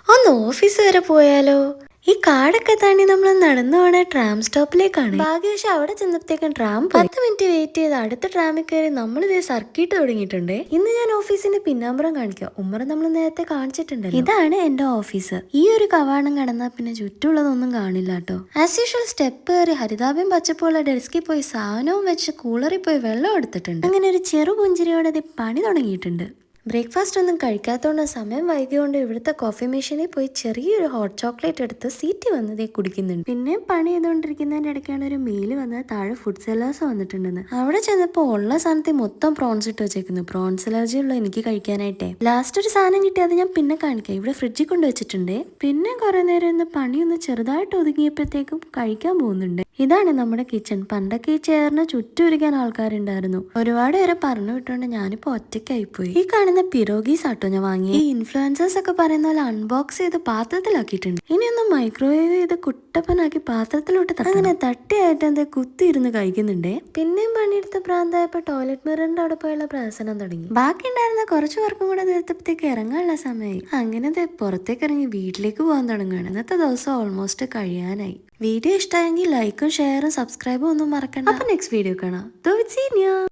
ഒന്ന് ഓഫീസ് വരെ പോയാലോ? ഈ കാടൊക്കെ താണ്ടി നമ്മൾ നടന്നു പോണ ട്രാം സ്റ്റോപ്പിലേക്കാണ്. ഭാഗ്യവശം അവിടെ ചെന്നപ്പോഴത്തേക്കും ട്രാം 10 മിനിറ്റ് വെയിറ്റ് ചെയ്ത് അടുത്ത ട്രാമിൽ കയറി നമ്മൾ ഇതേ സർക്കിട്ട് തുടങ്ങിയിട്ടുണ്ട്. ഇന്ന് ഞാൻ ഓഫീസിന്റെ പിന്നാമ്പുറം കാണിക്കാം. ഉമ്മറ നമ്മൾ നേരത്തെ കാണിച്ചിട്ടുണ്ട്. ഇതാണ് എന്റെ ഓഫീസ്. ഈ ഒരു കവാടം കടന്നാൽ പിന്നെ ചുറ്റുള്ളതൊന്നും കാണില്ല കേട്ടോ. ആസ് യൂഷ്വൽ സ്റ്റെപ്പ് കയറി ഹരിതാഭ്യം പച്ചപ്പുള്ള ഡെസ്കിൽ പോയി സാധനവും വെച്ച് കൂളറിൽ പോയി വെള്ളം എടുത്തിട്ടുണ്ട്. അങ്ങനെ ഒരു ചെറു പുഞ്ചിരിയോടെ പണി തുടങ്ങിയിട്ടുണ്ട്. ബ്രേക്ക്ഫാസ്റ്റ് ഒന്നും കഴിക്കാത്തതുകൊണ്ട് സമയം വൈകിയോണ്ട് ഇവിടുത്തെ കോഫി മെഷീനിൽ പോയി ചെറിയൊരു ഹോട്ട് ചോക്ലേറ്റ് എടുത്ത് സീറ്റ് വന്നതേ കുടിക്കുന്നുണ്ട്. പിന്നെ പണി ചെയ്തുകൊണ്ടിരിക്കുന്നതിന്റെ ഇടയ്ക്കാണ് ഒരു മെയിൽ വന്നത് താഴെ ഫുഡ് സെല്ലേഴ്സ് വന്നിട്ടുണ്ടെന്ന്. അവിടെ ചെന്നപ്പോൾ ഉള്ള സാധനത്തിൽ മൊത്തം പ്രോൺസ് ഇട്ട് വെച്ചേക്കുന്നു. പ്രോൺസ് അലർജി ഉള്ള എനിക്ക് കഴിക്കാനായിട്ടേ. ലാസ്റ്റ് ഒരു സാധനം കിട്ടിയത് ഞാൻ പിന്നെ കാണിക്കാം. ഇവിടെ ഫ്രിഡ്ജിൽ കൊണ്ട് വെച്ചിട്ടുണ്ട്. പിന്നെ കുറെ നേരം ഇന്ന് പണിയൊന്ന് ചെറുതായിട്ട് ഒതുങ്ങിയപ്പോഴത്തേക്കും കഴിക്കാൻ പോകുന്നുണ്ട്. ഇതാണ് നമ്മുടെ കിച്ചൺ. പണ്ടൊക്കെ ഈ ചെയറിന് ചുറ്റും ഇരിക്കാൻ ആൾക്കാരുണ്ടായിരുന്നു. ഒരുപാട് പേരെ പറഞ്ഞു വിട്ടുകൊണ്ട് ഞാനിപ്പോ ഒറ്റയ്ക്കായി പോയി. ഈ കാണുന്ന പിറോഗീസ് ആട്ടോ ഞാൻ വാങ്ങി. ഈ ഇൻഫ്ലുവൻസേഴ്സ് ഒക്കെ പറയുന്ന പോലെ അൺബോക്സ് ചെയ്ത് പാത്രത്തിലാക്കിയിട്ടുണ്ട്. ഇനി ഒന്ന് മൈക്രോവേവ് ചെയ്ത് കുട്ടപ്പനാക്കി പാത്രത്തിലോട്ട് അങ്ങനെ തട്ടിയായിട്ട് എന്താ കുത്തിയിരുന്ന് കഴിക്കുന്നുണ്ട്. പിന്നെയും പണിയെടുത്ത് പ്രാന്തായപ്പോ ടോയ്ലറ്റ് മിററിന്റെ അവിടെ പോയുള്ള പ്രഹസനം തുടങ്ങി. ബാക്കി ഉണ്ടായിരുന്ന കുറച്ചു പേർക്കും കൂടെ തീർത്തപ്പോഴത്തേക്ക് ഇറങ്ങാനുള്ള സമയമായി. അങ്ങനെ പുറത്തേക്ക് ഇറങ്ങി വീട്ടിലേക്ക് പോകാൻ തുടങ്ങുകയാണ്. ഇന്നത്തെ ദിവസം ഓൾമോസ്റ്റ് കഴിയാനായി. വീഡിയോ ഇഷ്ടമായെങ്കിൽ ലൈക്കും ഷെയറും സബ്സ്ക്രൈബും ഒന്നും മറക്കണ്ട. അപ്പൊ നെക്സ്റ്റ് വീഡിയോ കാണാം.